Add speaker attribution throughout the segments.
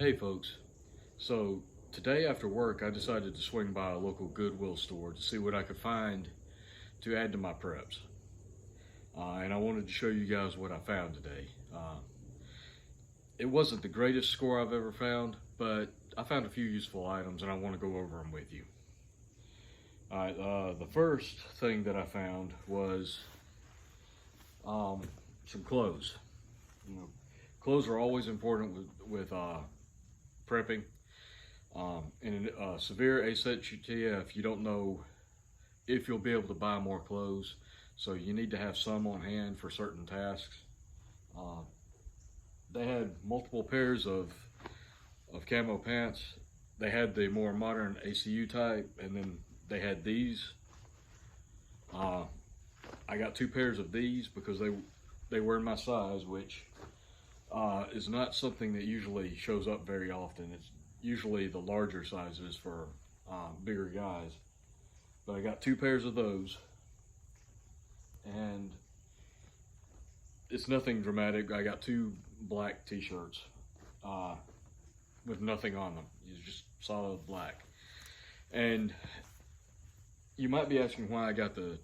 Speaker 1: Hey folks, so today after work I decided to swing by a local Goodwill store to see what I could find to add to my preps. And I wanted to show you guys what I found today. It wasn't the greatest score I've ever found, but I found a few useful items and I want to go over them with you. Alright, the first thing that I found was some clothes. Clothes are always important with prepping. In a severe ASHTF, you don't know if you'll be able to buy more clothes, so you need to have some on hand for certain tasks. They had multiple pairs of camo pants. They had the more modern ACU type, and then they had these. I got two pairs of these because they were in my size, which is not something that usually shows up very often. It's usually the larger sizes for bigger guys. But I got two pairs of those, and it's nothing dramatic. I got two black t-shirts with nothing on them. It's just solid black. And you might be asking why I got the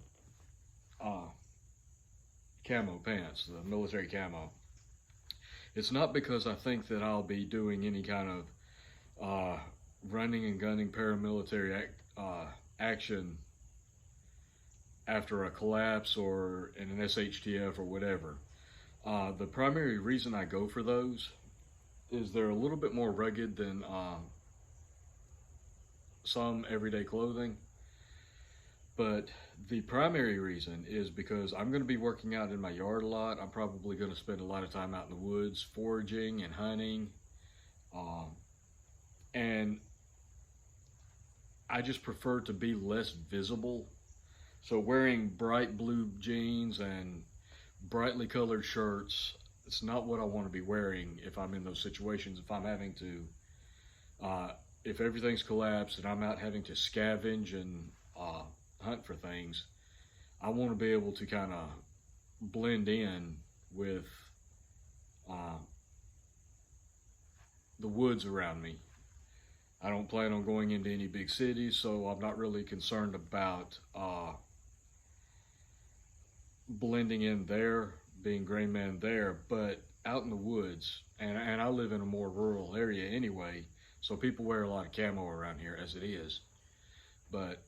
Speaker 1: camo pants, the military camo. It's not because I think that I'll be doing any kind of running and gunning paramilitary action after a collapse or in an SHTF or whatever. The primary reason I go for those is they're a little bit more rugged than some everyday clothing. But the primary reason is because I'm going to be working out in my yard a lot. I'm probably going to spend a lot of time out in the woods foraging and hunting. And I just prefer to be less visible. So wearing bright blue jeans and brightly colored shirts, it's not what I want to be wearing if I'm in those situations. If I'm having to, if everything's collapsed and I'm out having to scavenge and hunt for things, I want to be able to kind of blend in with the woods around me. I don't plan on going into any big cities, so I'm not really concerned about blending in there, being gray man there. But out in the woods, and I live in a more rural area anyway, so people wear a lot of camo around here as it is. But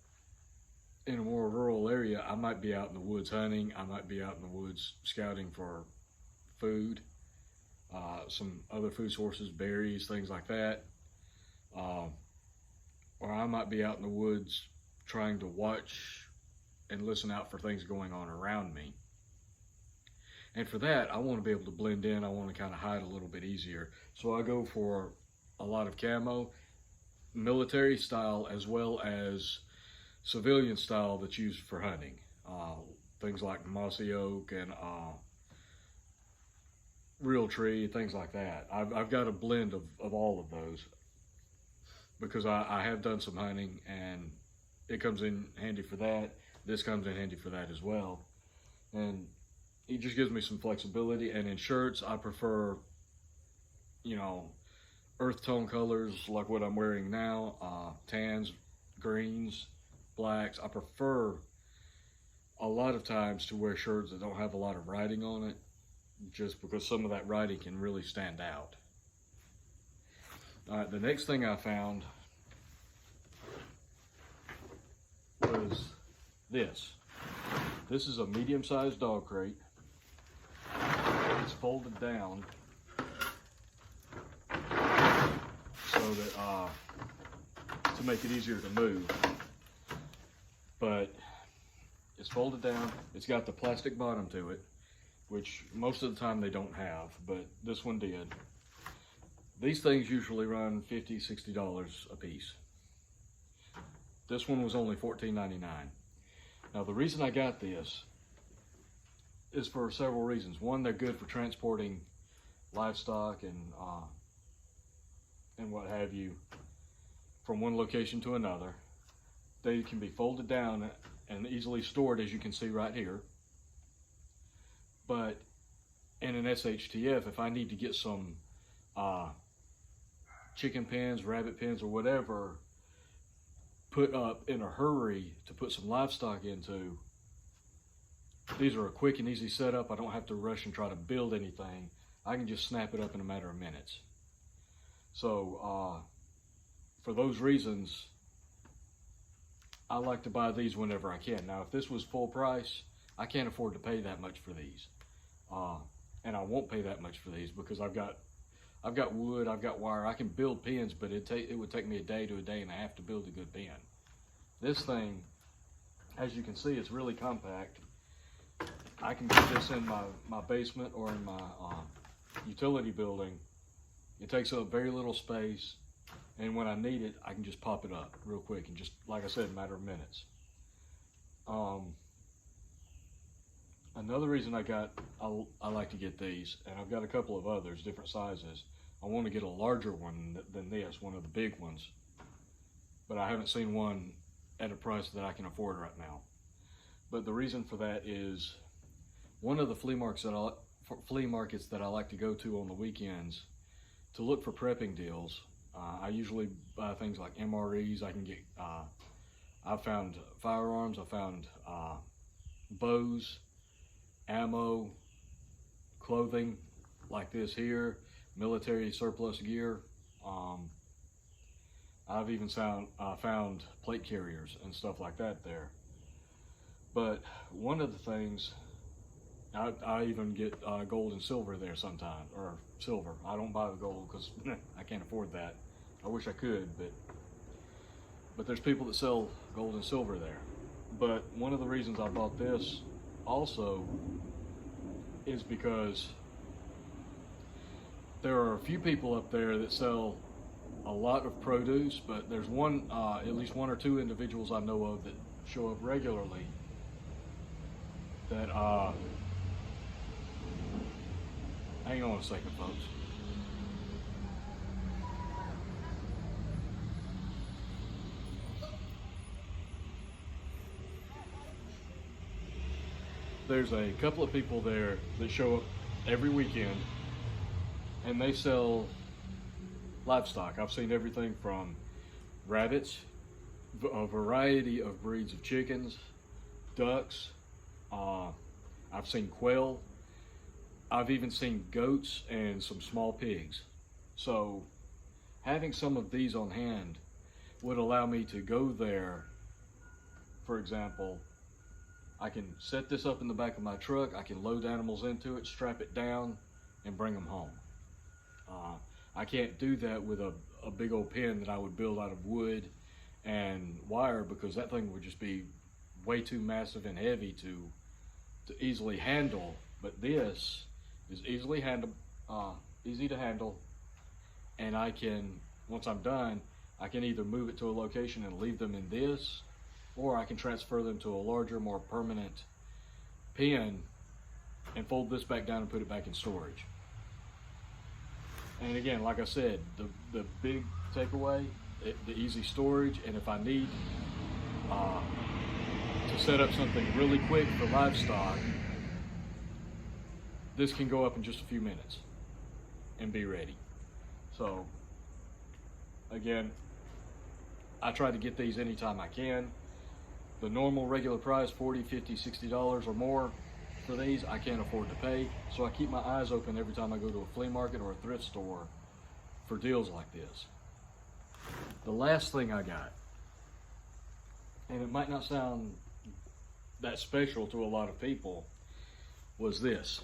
Speaker 1: in a more rural area, I might be out in the woods hunting. I might be out in the woods scouting for food, some other food sources, berries, things like that. Or I might be out in the woods trying to watch and listen out for things going on around me. And for that, I want to be able to blend in. I want to kind of hide a little bit easier. So I go for a lot of camo, military style, as well as civilian style that's used for hunting. Things like mossy oak and real tree, things like that. I've got a blend of all of those because I have done some hunting and it comes in handy for that. This comes in handy for that as well. And it just gives me some flexibility. And in shirts, I prefer, earth tone colors like what I'm wearing now, tans, greens, blacks. I prefer a lot of times to wear shirts that don't have a lot of writing on it, just because some of that writing can really stand out. All right, the next thing I found was this. This is a medium-sized dog crate. It's folded down so that to make it easier to move. But it's folded down. It's got the plastic bottom to it, which most of the time they don't have, but this one did. These things usually run $50, $60 a piece. This one was only $14.99. Now the reason I got this is for several reasons. One, they're good for transporting livestock and what have you from one location to another. They can be folded down and easily stored, as you can see right here. But in an SHTF, if I need to get some chicken pens, rabbit pens, or whatever put up in a hurry to put some livestock into, these are a quick and easy setup. I don't have to rush and try to build anything. I can just snap it up in a matter of minutes. So for those reasons, I like to buy these whenever I can. Now, if this was full price, I can't afford to pay that much for these. And I won't pay that much for these because I've got wood, I've got wire. I can build pens, but it would take me a day to a day and a half to build a good pen. This thing, as you can see, it's really compact. I can put this in my basement or in my utility building. It takes up very little space, and when I need it, I can just pop it up real quick and just, like I said, in a matter of minutes. Another reason I like to get these, and I've got a couple of others, different sizes. I want to get a larger one than this, one of the big ones, but I haven't seen one at a price that I can afford right now. But the reason for that is one of the flea markets that I like to go to on the weekends to look for prepping deals. I usually buy things like MREs. I can get, I've found firearms, I found bows, ammo, clothing like this here, military surplus gear. I've even found plate carriers and stuff like that there. But one of the things, I even get gold and silver there sometimes, or silver. I don't buy the gold because I can't afford that. I wish I could, but there's people that sell gold and silver there. But one of the reasons I bought this also is because there are a few people up there that sell a lot of produce, but there's at least one or two individuals I know of that show up regularly that, hang on a second, folks. There's a couple of people there that show up every weekend, and they sell livestock. I've seen everything from rabbits, a variety of breeds of chickens, ducks. I've seen quail. I've even seen goats and some small pigs. So having some of these on hand would allow me to go there. For example, I can set this up in the back of my truck. I can load animals into it, strap it down, and bring them home. I can't do that with a big old pen that I would build out of wood and wire, because that thing would just be way too massive and heavy to easily handle. But this is easy to handle, and I can, once I'm done, I can either move it to a location and leave them in this, or I can transfer them to a larger, more permanent pen and fold this back down and put it back in storage. And again, like I said, the big takeaway, the easy storage, and if I need to set up something really quick for livestock, this can go up in just a few minutes and be ready. So again, I try to get these anytime I can. The normal regular price, $40, $50, $60 or more for these, I can't afford to pay. So I keep my eyes open every time I go to a flea market or a thrift store for deals like this. The last thing I got, and it might not sound that special to a lot of people, was this.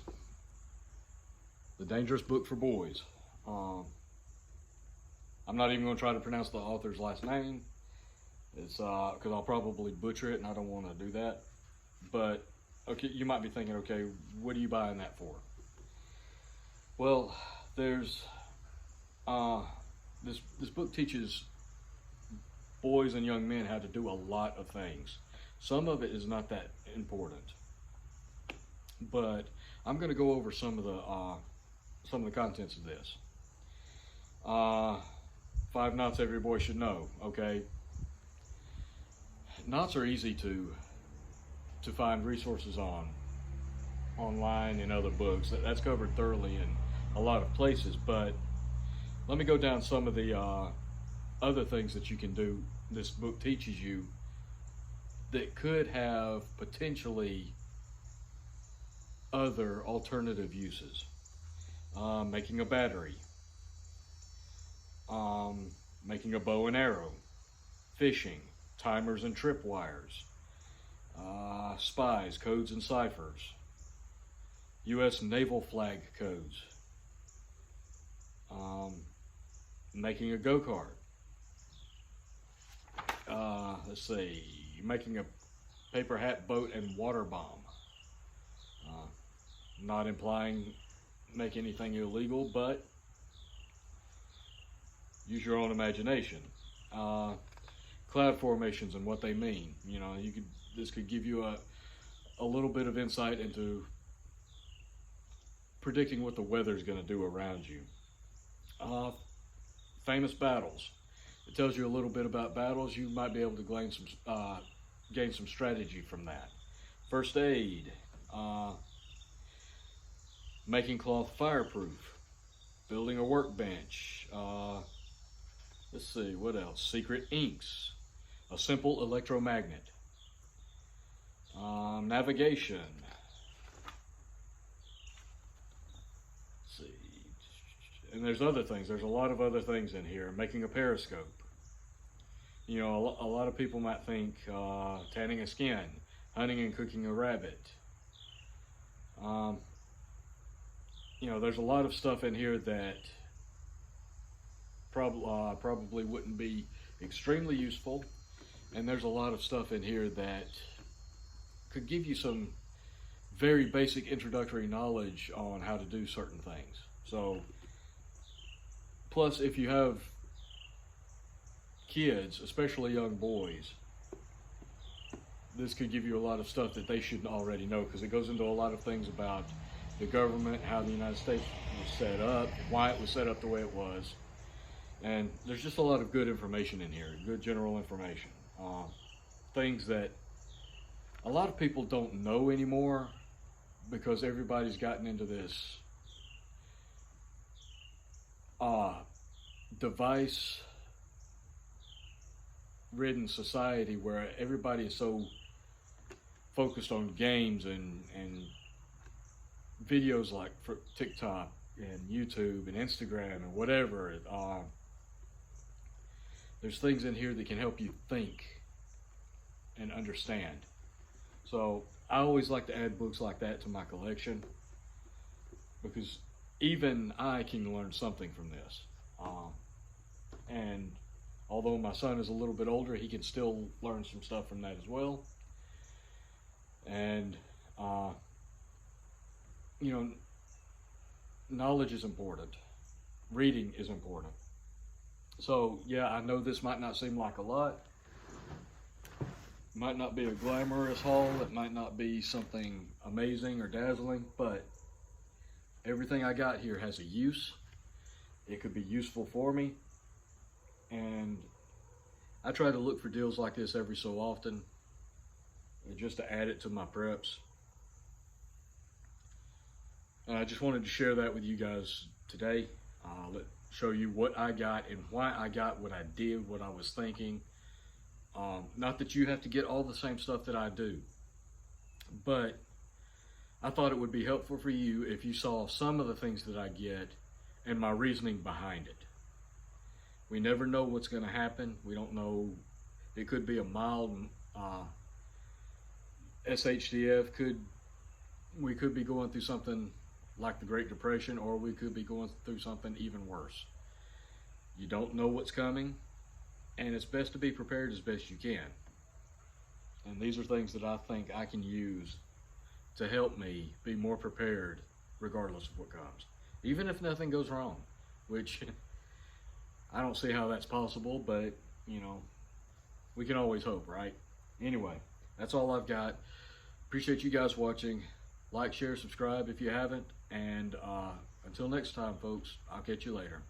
Speaker 1: The Dangerous Book for Boys. I'm not even going to try to pronounce the author's last name. It's because I'll probably butcher it, and I don't want to do that. But okay, you might be thinking, okay, what are you buying that for? Well, there's this book teaches boys and young men how to do a lot of things. Some of it is not that important, but I'm going to go over some of the contents of this. 5 knots every boy should know. Okay, knots are easy to find resources online and other books. That's covered thoroughly in a lot of places, but let me go down some of the other things that you can do. This book teaches you that could have potentially other alternative uses. Making a battery, making a bow and arrow, fishing, timers and tripwires, spies, codes and ciphers, U.S. naval flag codes, making a go-kart, let's see, making a paper hat, boat, and water bomb. Not implying make anything illegal, but use your own imagination. Cloud formations and what they mean. You know, this could give you a little bit of insight into predicting what the weather's going to do around you. Famous battles. It tells you a little bit about battles. You might be able to gain some strategy from that. First aid. Making cloth fireproof. Building a workbench. Let's see, what else? Secret inks. A simple electromagnet. Navigation. Let's see. And there's other things. There's a lot of other things in here. Making a periscope. You know, a lot of people might think tanning a skin, hunting and cooking a rabbit. You know, there's a lot of stuff in here that probably wouldn't be extremely useful, and there's a lot of stuff in here that could give you some very basic introductory knowledge on how to do certain things. So, plus if you have kids, especially young boys, this could give you a lot of stuff that they shouldn't already know, because it goes into a lot of things about the government, how the United States was set up, why it was set up the way it was. And there's just a lot of good information in here, good general information. Things that a lot of people don't know anymore because everybody's gotten into this device-ridden society where everybody is so focused on games and videos like for TikTok and YouTube and Instagram and whatever. There's things in here that can help you think and understand. So I always like to add books like that to my collection, because even I can learn something from this. And although my son is a little bit older, he can still learn some stuff from that as well. And you know, knowledge is important. Reading is important. So yeah, I know this might not seem like a lot. It might not be a glamorous haul. It might not be something amazing or dazzling, but everything I got here has a use. It could be useful for me. And I try to look for deals like this every so often, just to add it to my preps. And I just wanted to share that with you guys today. Show you what I got and why I got what I did, what I was thinking. Not that you have to get all the same stuff that I do, but I thought it would be helpful for you if you saw some of the things that I get and my reasoning behind it. We never know what's going to happen. We don't know. It could be a mild SHDF. We could be going through something like the Great Depression, or we could be going through something even worse. You don't know what's coming, and it's best to be prepared as best you can. And these are things that I think I can use to help me be more prepared regardless of what comes. Even if nothing goes wrong, which I don't see how that's possible, but you know, we can always hope, right? Anyway, that's all I've got. Appreciate you guys watching. Like, share, subscribe if you haven't, and until next time, folks, I'll catch you later.